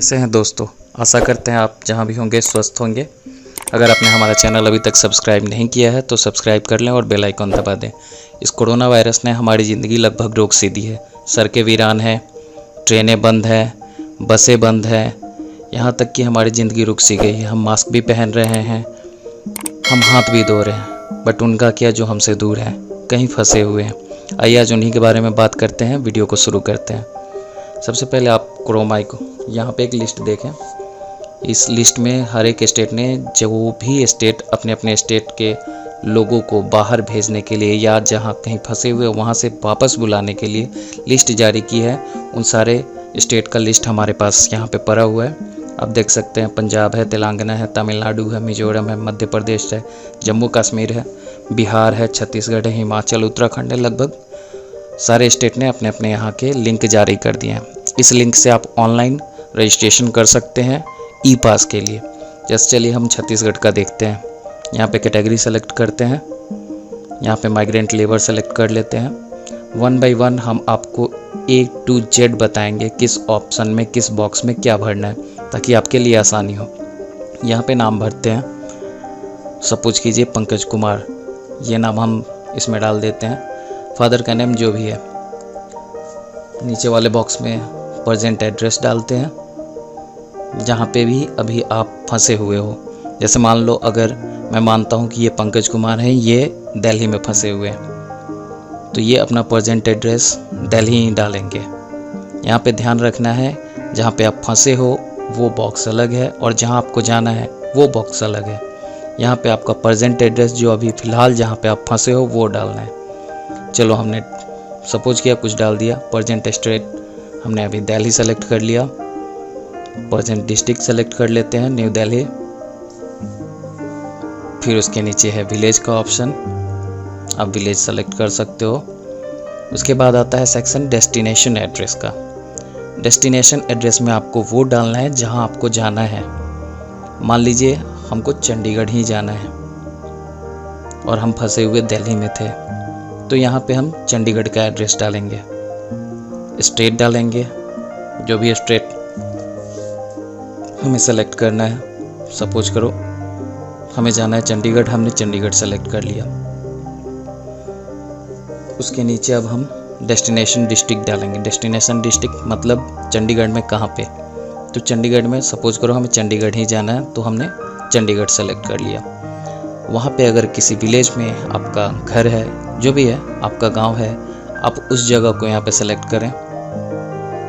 कैसे हैं दोस्तों। आशा करते हैं आप जहां भी होंगे स्वस्थ होंगे। अगर आपने हमारा चैनल अभी तक सब्सक्राइब नहीं किया है तो सब्सक्राइब कर लें और बेल आइकन दबा दें। इस कोरोना वायरस ने हमारी ज़िंदगी लगभग रोक सी दी है। सड़कें वीरान हैं, ट्रेनें बंद हैं, बसें बंद हैं, यहाँ तक कि हमारी ज़िंदगी रुक सी गई है। हम मास्क भी पहन रहे हैं, हम हाथ भी धो रहे हैं, बट उनका क्या जो हमसे दूर हैं, कहीं फंसे हुए हैं। आइए आज उन्हीं के बारे में बात करते हैं। वीडियो को शुरू करते हैं। सबसे पहले आप क्रोमाई को यहाँ पे एक लिस्ट देखें। इस लिस्ट में हर एक स्टेट ने जो भी स्टेट अपने अपने स्टेट के लोगों को बाहर भेजने के लिए या जहाँ कहीं फंसे हुए वहाँ से वापस बुलाने के लिए लिस्ट जारी की है। उन सारे स्टेट का लिस्ट हमारे पास यहाँ पे पड़ा हुआ है। आप देख सकते हैं पंजाब है, तेलंगाना है, तमिलनाडु है, मिजोरम है, मध्य प्रदेश है, जम्मू कश्मीर है, बिहार है, छत्तीसगढ़ है, हिमाचल, उत्तराखंड है। लगभग सारे स्टेट ने अपने अपने यहाँ के लिंक जारी कर दिए हैं। इस लिंक से आप ऑनलाइन रजिस्ट्रेशन कर सकते हैं ई पास के लिए। जैसे चलिए हम छत्तीसगढ़ का देखते हैं। यहाँ पे कैटेगरी सेलेक्ट करते हैं, यहाँ पे माइग्रेंट लेबर सेलेक्ट कर लेते हैं। 1 बाय 1 हम आपको A to Z बताएंगे किस ऑप्शन में किस बॉक्स में क्या भरना है, ताकि आपके लिए आसानी हो। यहाँ पे नाम भरते हैं। सपोज कीजिए पंकज कुमार, ये नाम हम इसमें डाल देते हैं। फादर का नेम जो भी है। नीचे वाले बॉक्स में प्रेजेंट एड्रेस डालते हैं, जहाँ पे भी अभी आप फंसे हुए हो। जैसे मान लो अगर मैं मानता हूँ कि ये पंकज कुमार हैं, ये दिल्ली में फंसे हुए हैं, तो ये अपना प्रेजेंट एड्रेस दिल्ली ही डालेंगे। यहाँ पे ध्यान रखना है, जहाँ पे आप फंसे हो वो बॉक्स अलग है और जहाँ आपको जाना है वो बॉक्स अलग है। यहाँ पे आपका प्रेजेंट एड्रेस जो अभी फ़िलहाल जहाँ पे आप फंसे हो वो डालना है। चलो हमने सपोज किया कुछ डाल दिया। प्रेजेंट स्टेट हमने अभी दिल्ली सेलेक्ट कर लिया। प्रेजेंट डिस्ट्रिक्ट सेलेक्ट कर लेते हैं, न्यू दिल्ली। फिर उसके नीचे है विलेज का ऑप्शन, आप विलेज सेलेक्ट कर सकते हो। उसके बाद आता है सेक्शन डेस्टिनेशन एड्रेस का। डेस्टिनेशन एड्रेस में आपको वो डालना है जहां आपको जाना है। मान लीजिए हमको चंडीगढ़ ही जाना है और हम फंसे हुए दिल्ली में थे, तो यहाँ पे हम चंडीगढ़ का एड्रेस डालेंगे। स्टेट डालेंगे, जो भी स्टेट हमें सेलेक्ट करना है। सपोज करो हमें जाना है चंडीगढ़, हमने चंडीगढ़ सेलेक्ट कर लिया। उसके नीचे अब हम डेस्टिनेशन डिस्ट्रिक्ट डालेंगे। डेस्टिनेशन डिस्ट्रिक्ट मतलब चंडीगढ़ में कहाँ पे, तो चंडीगढ़ में सपोज करो हमें चंडीगढ़ ही जाना है, तो हमने चंडीगढ़ सेलेक्ट कर लिया। वहाँ पे अगर किसी विलेज में आपका घर है, जो भी है आपका गांव है, आप उस जगह को यहाँ पे सेलेक्ट करें।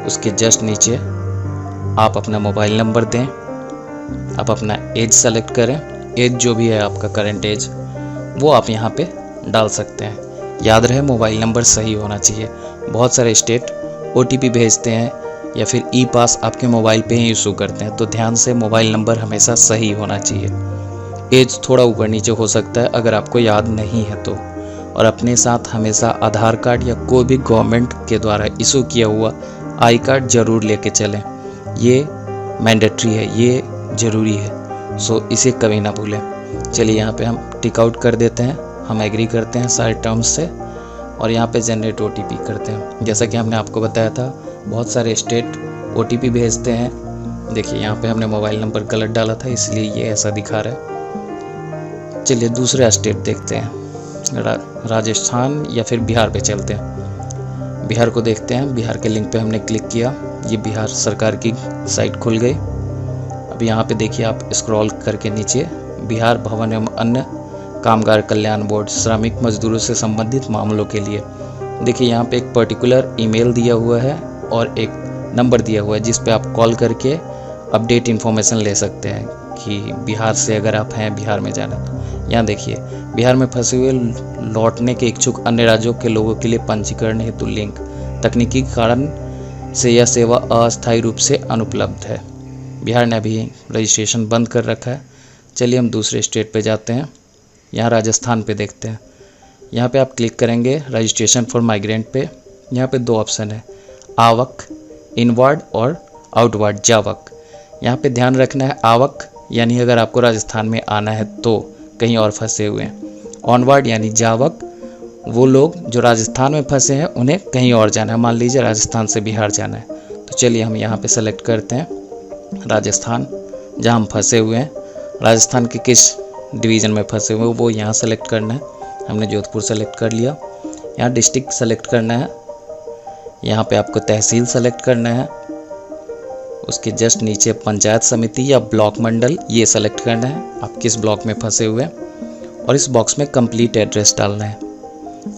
उसके जस्ट नीचे आप अपना मोबाइल नंबर दें, आप अपना एज सेलेक्ट करें। एज जो भी है आपका करंट एज, वो आप यहाँ पे डाल सकते हैं। याद रहे मोबाइल नंबर सही होना चाहिए। बहुत सारे स्टेट OTP भेजते हैं या फिर ई पास आपके मोबाइल पे ही इशू करते हैं, तो ध्यान से मोबाइल नंबर हमेशा सही होना चाहिए। एज थोड़ा ऊपर नीचे हो सकता है अगर आपको याद नहीं है तो। और अपने साथ हमेशा आधार कार्ड या कोई भी गवर्नमेंट के द्वारा इशू किया हुआ आई कार्ड ज़रूर लेके चलें। ये मैंडेटरी है, ये ज़रूरी है, सो इसे कभी ना भूलें। चलिए यहाँ पे हम टिक आउट कर देते हैं। हम एग्री करते हैं सारे टर्म्स से और यहाँ पे जनरेट OTP करते हैं। जैसा कि हमने आपको बताया था, बहुत सारे स्टेट OTP भेजते हैं। देखिए यहाँ पे हमने मोबाइल नंबर गलत डाला था, इसलिए ये ऐसा दिखा रहा है। चलिए दूसरा स्टेट देखते हैं, राजस्थान या फिर बिहार पे चलते हैं। बिहार को देखते हैं। बिहार के लिंक पे हमने क्लिक किया, ये बिहार सरकार की साइट खुल गई। अब यहाँ पे देखिए आप स्क्रॉल करके नीचे बिहार भवन एवं अन्य कामगार कल्याण बोर्ड श्रमिक मजदूरों से संबंधित मामलों के लिए, देखिए यहाँ पे एक पर्टिकुलर ईमेल दिया हुआ है और एक नंबर दिया हुआ है जिस पे आप कॉल करके अपडेट इन्फॉर्मेशन ले सकते हैं कि बिहार से अगर आप हैं, बिहार में जाना। तो यहाँ देखिए बिहार में फंसे हुए लौटने के इच्छुक अन्य राज्यों के लोगों के लिए पंजीकरण हेतु लिंक, तकनीकी कारण से यह सेवा अस्थायी रूप से अनुपलब्ध है। बिहार ने अभी रजिस्ट्रेशन बंद कर रखा है। चलिए हम दूसरे स्टेट पे जाते हैं। यहाँ राजस्थान पे देखते हैं। यहाँ पे आप क्लिक करेंगे रजिस्ट्रेशन फॉर माइग्रेंट पे। यहाँ पे 2 ऑप्शन है, आवक इनवर्ड और आउटवर्ड जावक। यहाँ पे ध्यान रखना है, आवक यानी अगर आपको राजस्थान में आना है तो कहीं और फंसे हुए हैं। ऑनवर्ड यानी जावक, वो लोग जो राजस्थान में फंसे हैं उन्हें कहीं और जाना है। मान लीजिए राजस्थान से बिहार जाना है, तो चलिए हम यहाँ पे सेलेक्ट करते हैं राजस्थान जहाँ हम फंसे हुए हैं, राजस्थान के किस डिवीज़न में फंसे हुए हैं वो यहाँ सेलेक्ट करना है। हमने जोधपुर सेलेक्ट कर लिया। यहाँ डिस्ट्रिक्ट सेलेक्ट करना है, यहाँ पे आपको तहसील सेलेक्ट करना है, उसके जस्ट नीचे पंचायत समिति या ब्लॉक मंडल ये सेलेक्ट करना है, आप किस ब्लॉक में फंसे हुए हैं, और इस बॉक्स में कंप्लीट एड्रेस डालना है।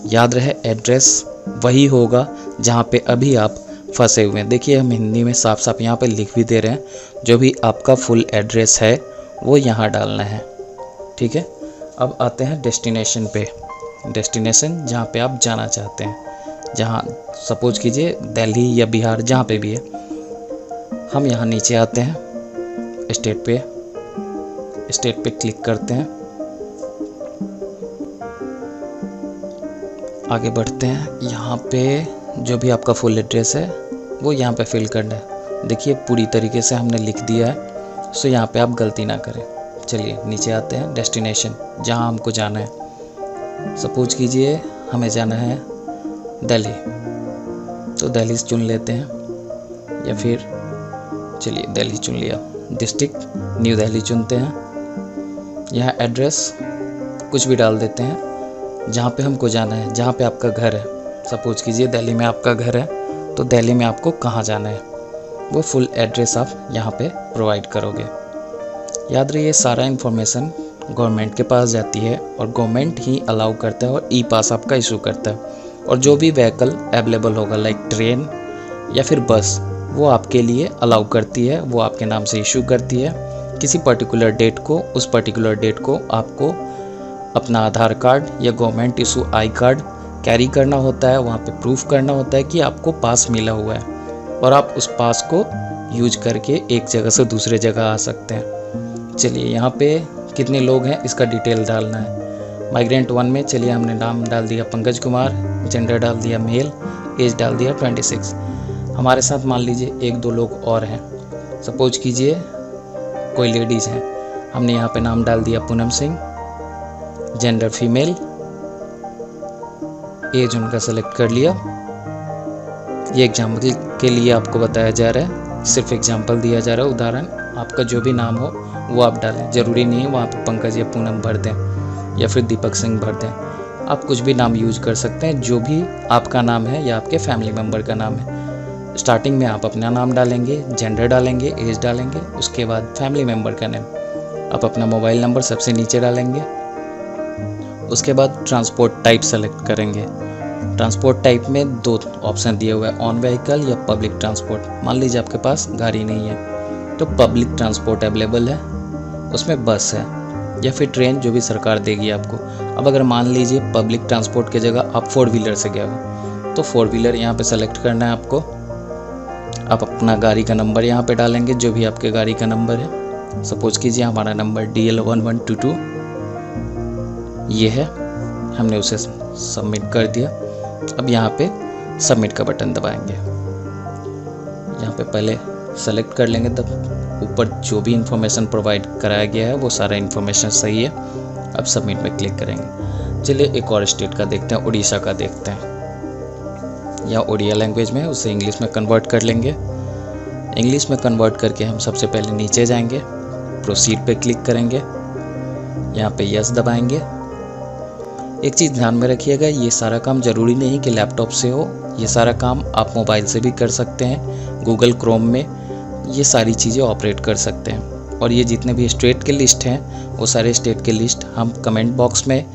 याद रहे एड्रेस वही होगा जहाँ पे अभी आप फंसे हुए हैं। देखिए हम हिंदी में साफ साफ यहाँ पे लिख भी दे रहे हैं, जो भी आपका फुल एड्रेस है वो यहाँ डालना है। ठीक है, अब आते हैं डेस्टिनेशन पे। डेस्टिनेशन जहाँ पे आप जाना चाहते हैं, जहाँ सपोज कीजिए दिल्ली या बिहार जहाँ पे भी है। हम यहाँ नीचे आते हैं, स्टेट पे क्लिक करते हैं, आगे बढ़ते हैं। यहाँ पे जो भी आपका फुल एड्रेस है वो यहाँ पे फिल करना है। देखिए पूरी तरीके से हमने लिख दिया है, सो यहाँ पे आप गलती ना करें। चलिए नीचे आते हैं, डेस्टिनेशन जहाँ हमको जाना है। सपोज कीजिए हमें जाना है दिल्ली, तो दिल्ली चुन लेते हैं, या फिर चलिए दिल्ली चुन लिया। डिस्ट्रिक्ट न्यू दिल्ली चुनते हैं। यहाँ एड्रेस कुछ भी डाल देते हैं जहाँ पे हमको जाना है, जहाँ पे आपका घर है। सपोज कीजिए दिल्ली में आपका घर है, तो दिल्ली में आपको कहाँ जाना है वो फुल एड्रेस आप यहाँ पे प्रोवाइड करोगे। याद रहिए सारा इन्फॉर्मेशन गवर्नमेंट के पास जाती है और गवर्नमेंट ही अलाउ करता है और ई पास आपका इशू करता है। और जो भी व्हीकल अवेलेबल होगा लाइक ट्रेन या फिर बस, वो आपके लिए अलाउ करती है, वो आपके नाम से इशू करती है। किसी पर्टिकुलर डेट को, उस पर्टिकुलर डेट को आपको अपना आधार कार्ड या government issue I card carry करना होता है। वहाँ पे प्रूफ करना होता है कि आपको पास मिला हुआ है और आप उस पास को यूज करके एक जगह से दूसरे जगह आ सकते हैं। चलिए यहाँ पे कितने लोग हैं इसका डिटेल डालना है। माइग्रेंट 1 में चलिए हमने नाम डाल दिया पंकज कुमार, जेंडर डाल दिया मेल, एज डाल दिया 26। हमारे साथ मान लीजिए 1-2 लोग और हैं। सपोज कीजिए कोई लेडीज़ हैं, हमने यहाँ पे नाम डाल दिया Poonam Singh, gender female, age उनका सेलेक्ट कर लिया। ये एग्जाम्पल के लिए आपको बताया जा रहा है, सिर्फ एग्जाम्पल दिया जा रहा है, उदाहरण। आपका जो भी नाम हो वो आप डालें, ज़रूरी नहीं है वहाँ पे पंकज या पूनम भर दें या फिर दीपक सिंह भर दें। आप कुछ भी नाम यूज कर सकते हैं, जो भी आपका नाम है या आपके फैमिली मेम्बर का नाम है। स्टार्टिंग में आप अपना नाम डालेंगे, जेंडर डालेंगे, एज डालेंगे, उसके बाद फैमिली मेम्बर का नेम, आप अपना मोबाइल नंबर सबसे नीचे डालेंगे। उसके बाद ट्रांसपोर्ट टाइप सेलेक्ट करेंगे। ट्रांसपोर्ट टाइप में 2 ऑप्शन दिए हुए हैं, ऑन व्हीकल या पब्लिक ट्रांसपोर्ट। मान लीजिए आपके पास गाड़ी नहीं है तो पब्लिक ट्रांसपोर्ट अवेलेबल है, उसमें बस है या फिर ट्रेन, जो भी सरकार देगी आपको। अब अगर मान लीजिए पब्लिक ट्रांसपोर्ट की जगह आप 4 व्हीलर से गए हो, तो 4 व्हीलर यहाँ पे सेलेक्ट करना है आपको। आप अपना गाड़ी का नंबर यहाँ पे डालेंगे, जो भी आपके गाड़ी का नंबर है। सपोज कीजिए हमारा नंबर DL1122 ये है, हमने उसे सबमिट कर दिया। अब यहाँ पे सबमिट का बटन दबाएंगे। यहाँ पे पहले सेलेक्ट कर लेंगे, तब ऊपर जो भी इंफॉर्मेशन प्रोवाइड कराया गया है वो सारा इंफॉर्मेशन सही है। अब सबमिट में क्लिक करेंगे। चलिए एक और स्टेट का देखते हैं, उड़ीसा का देखते हैं। या उड़िया लैंग्वेज में उसे इंग्लिश में कन्वर्ट कर लेंगे। इंग्लिश में कन्वर्ट करके हम सबसे पहले नीचे जाएंगे, प्रोसीड पे क्लिक करेंगे, यहाँ पे यस दबाएंगे। एक चीज़ ध्यान में रखिएगा, ये सारा काम ज़रूरी नहीं कि लैपटॉप से हो, ये सारा काम आप मोबाइल से भी कर सकते हैं। गूगल क्रोम में ये सारी चीज़ें ऑपरेट कर सकते हैं। और ये जितने भी स्टेट के लिस्ट हैं वो सारे स्टेट के लिस्ट हम कमेंट बॉक्स में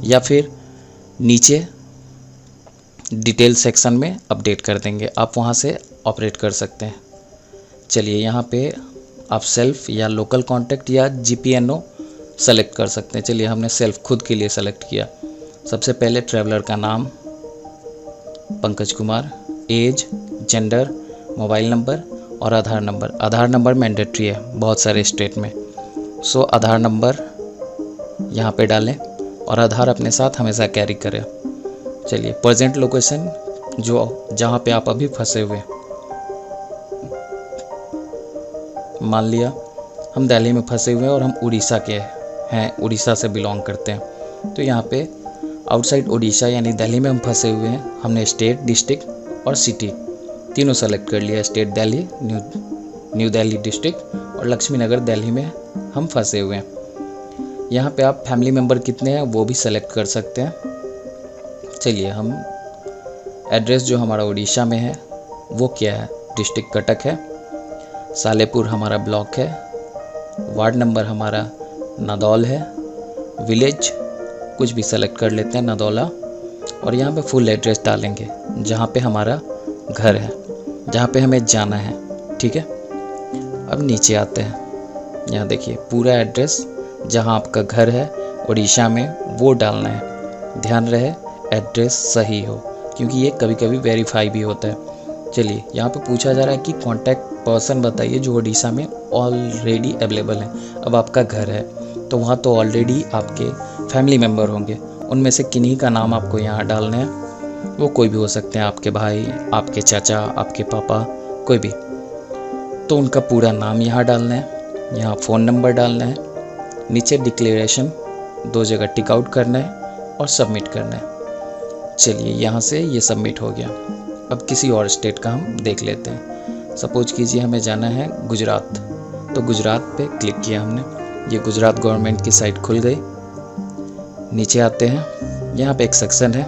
या फिर नीचे डिटेल सेक्शन में अपडेट कर देंगे, आप वहाँ से ऑपरेट कर सकते हैं। चलिए यहाँ पे आप सेल्फ या लोकल कॉन्टैक्ट या GPNO सेलेक्ट कर सकते हैं। चलिए हमने सेल्फ खुद के लिए सेलेक्ट किया। सबसे पहले ट्रैवलर का नाम Pankaj Kumar, age, gender, mobile number और Aadhaar number. Aadhaar number mandatory है बहुत सारे स्टेट में, सो आधार नंबर यहाँ पे डालें और आधार अपने साथ हमेशा कैरी करें। चलिए प्रेजेंट लोकेशन जो जहाँ पे आप अभी फंसे हुए, मान लिया हम दिल्ली में फंसे हुए हैं और हम उड़ीसा के हैं, उड़ीसा से बिलोंग करते हैं, तो यहाँ पे आउटसाइड उड़ीसा यानी दिल्ली में हम फंसे हुए हैं। हमने स्टेट, डिस्ट्रिक्ट और सिटी तीनों सेलेक्ट कर लिया। State Delhi, new new Delhi district, और लक्ष्मी नगर दिल्ली में हम फंसे हुए हैं। यहाँ पे आप फैमिली मेम्बर कितने हैं वो भी सेलेक्ट कर सकते हैं। चलिए, हम एड्रेस जो हमारा उड़ीसा में है वो क्या है, डिस्ट्रिक्ट कटक है, सालेपुर हमारा ब्लॉक है, वार्ड नंबर हमारा नादौल है, विलेज कुछ भी सेलेक्ट कर लेते हैं, नदौला, और यहाँ पे फुल एड्रेस डालेंगे जहाँ पे हमारा घर है, जहाँ पे हमें जाना है। ठीक है, अब नीचे आते हैं। यहाँ देखिए पूरा एड्रेस जहाँ आपका घर है उड़ीसा में वो डालना है। ध्यान रहे एड्रेस सही हो, क्योंकि ये कभी कभी वेरीफाई भी होता है। चलिए, यहाँ पे पूछा जा रहा है कि कॉन्टैक्ट पर्सन बताइए जो उड़ीसा में ऑलरेडी अवेलेबल है। अब आपका घर है तो वहाँ तो ऑलरेडी आपके फैमिली मेम्बर होंगे, उनमें से किन्हीं का नाम आपको यहाँ डालना है। वो कोई भी हो सकते हैं, आपके भाई, आपके चाचा, आपके पापा, कोई भी। तो उनका पूरा नाम यहाँ डालना है, यहाँ फ़ोन नंबर डालना है, नीचे डिक्लेरेशन 2 जगह टिक आउट करना है और सबमिट करना है। चलिए, यहाँ से ये सबमिट हो गया। अब किसी और स्टेट का हम देख लेते हैं। सपोज कीजिए हमें जाना है गुजरात, तो गुजरात पे क्लिक किया हमने, ये गुजरात गवर्नमेंट की साइट खुल गई। नीचे आते हैं, यहाँ पे एक सेक्शन है,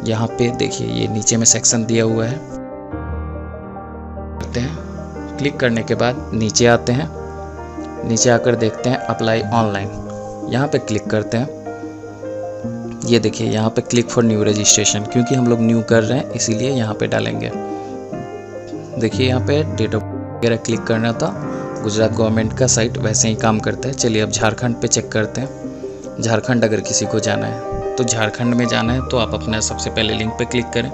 यहाँ पे देखिए ये नीचे में सेक्शन दिया हुआ है। करते हैं, क्लिक करने के बाद नीचे आते हैं, नीचे आकर देखते हैं अप्लाई ऑनलाइन, यहाँ पे क्लिक करते हैं। ये देखिए यहाँ पे क्लिक फॉर न्यू रजिस्ट्रेशन, क्योंकि हम लोग न्यू कर रहे हैं इसीलिए यहाँ पे डालेंगे। देखिए यहाँ पे डेट ऑफ वगैरह क्लिक करना था। गुजरात गवर्नमेंट का साइट वैसे ही काम करता है। चलिए अब झारखंड पे चेक करते हैं। झारखंड अगर किसी को जाना है तो झारखंड में जाना है तो आप अपना सबसे पहले लिंक पे क्लिक करें,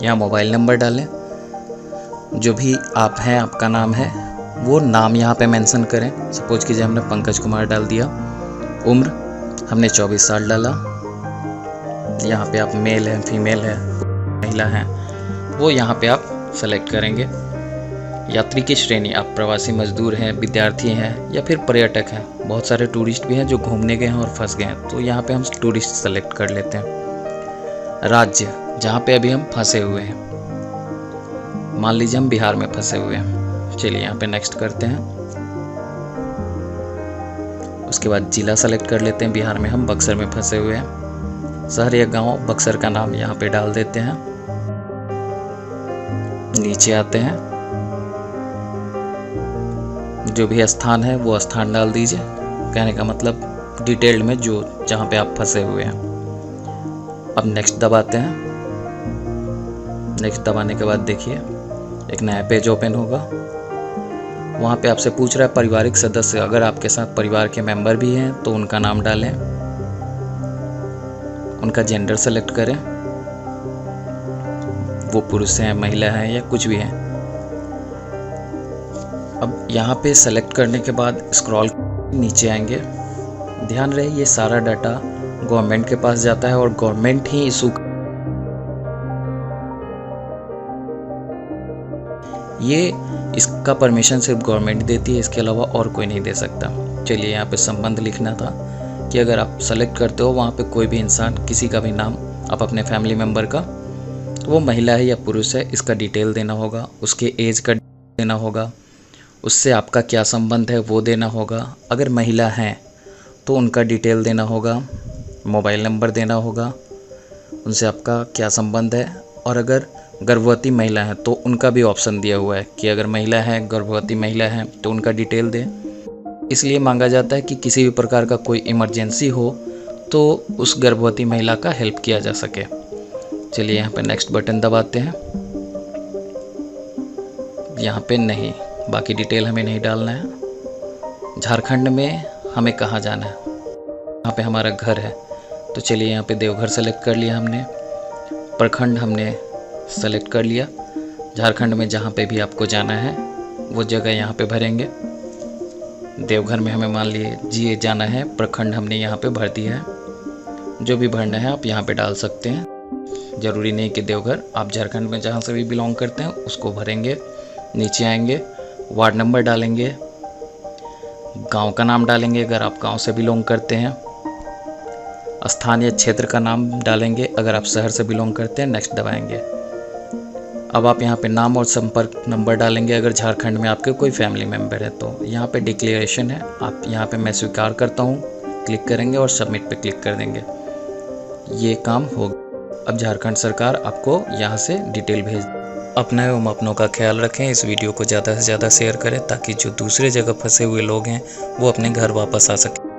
यहाँ मोबाइल नंबर डालें, जो भी आप हैं, आपका नाम है वो नाम यहाँ पे मेंशन करें। सपोज कीजिए हमने पंकज कुमार डाल दिया, उम्र हमने 24 साल डाला, यहाँ पे आप मेल है, फीमेल है, महिला है, वो यहाँ पे आप सेलेक्ट करेंगे। यात्री की श्रेणी, आप प्रवासी मजदूर हैं, विद्यार्थी हैं या फिर पर्यटक हैं। बहुत सारे टूरिस्ट भी हैं जो घूमने गए हैं और फंस गए हैं, तो यहाँ पे हम टूरिस्ट सेलेक्ट कर लेते हैं। राज्य, जहाँ पे अभी हम फंसे हुए हैं, मान लीजिए हम बिहार में फंसे हुए हैं। चलिए यहाँ पे नेक्स्ट करते हैं। उसके बाद जिला सेलेक्ट कर लेते हैं। बिहार में हम बक्सर में फंसे हुए हैं। शहर या गांव, बक्सर का नाम यहाँ पे डाल देते हैं। नीचे आते हैं, जो भी स्थान है वो स्थान डाल दीजिए। कहने का मतलब डिटेल्ड में जो जहाँ पे आप फंसे हुए हैं। अब नेक्स्ट दबाते हैं। नेक्स्ट दबाने के बाद देखिए एक नया पेज ओपन होगा। वहाँ पे आपसे पूछ रहा है पारिवारिक सदस्य, अगर आपके साथ परिवार के मेंबर भी हैं तो उनका नाम डालें, उनका जेंडर सेलेक्ट करें, वो पुरुष हैं, महिला हैं या कुछ भी हैं। अब यहाँ पे सेलेक्ट करने के बाद स्क्रॉल नीचे आएंगे। ध्यान रहे ये सारा डाटा गवर्नमेंट के पास जाता है और गवर्नमेंट ही इशू, ये इसका परमिशन सिर्फ गवर्नमेंट देती है, इसके अलावा और कोई नहीं दे सकता। चलिए यहाँ पे संबंध लिखना था कि अगर आप सेलेक्ट करते हो वहाँ पे कोई भी इंसान, किसी का भी नाम, आप अपने फैमिली मेम्बर का, तो वो महिला है या पुरुष है इसका डिटेल देना होगा, उसके एज का देना होगा, उससे आपका क्या संबंध है वो देना होगा। अगर महिला हैं तो उनका डिटेल देना होगा, मोबाइल नंबर देना होगा, उनसे आपका क्या संबंध है। और अगर गर्भवती महिला है तो उनका भी ऑप्शन दिया हुआ है कि अगर महिला है, गर्भवती महिला है तो उनका डिटेल दें। इसलिए मांगा जाता है कि किसी भी प्रकार का कोई इमरजेंसी हो तो उस गर्भवती महिला का हेल्प किया जा सके। चलिए यहाँ पे नेक्स्ट बटन दबाते हैं। यहाँ पे नहीं, बाकी डिटेल हमें नहीं डालना है। झारखंड में हमें कहाँ जाना है, यहाँ पे हमारा घर है, तो चलिए यहाँ पे देवघर सेलेक्ट कर लिया हमने। प्रखंड हमने सेलेक्ट कर लिया। झारखंड में जहाँ पे भी आपको जाना है वो जगह यहाँ पे भरेंगे। देवघर में हमें मान लीजिए जाना है, प्रखंड हमने यहाँ पे भर दिया है। जो भी भरना है आप यहाँ पे डाल सकते हैं, ज़रूरी नहीं कि देवघर, आप झारखंड में जहाँ से भी बिलोंग करते हैं उसको भरेंगे। नीचे आएंगे, वार्ड नंबर डालेंगे, गांव का नाम डालेंगे अगर आप गांव से बिलोंग करते हैं, स्थान या क्षेत्र का नाम डालेंगे अगर आप शहर से बिलोंग करते हैं। नेक्स्ट दबाएंगे। अब आप यहाँ पे नाम और संपर्क नंबर डालेंगे अगर झारखंड में आपके कोई फैमिली मेम्बर है तो। यहाँ पे डिक्लेरेशन है, आप यहाँ पे मैं स्वीकार करता हूँ क्लिक करेंगे और सबमिट पे क्लिक कर देंगे। ये काम हो गया। अब झारखंड सरकार आपको यहाँ से डिटेल भेज। अपना एवं अपनों का ख्याल रखें। इस वीडियो को ज़्यादा से ज़्यादा शेयर करें ताकि जो दूसरे जगह फंसे हुए लोग हैं वो अपने घर वापस आ सकें।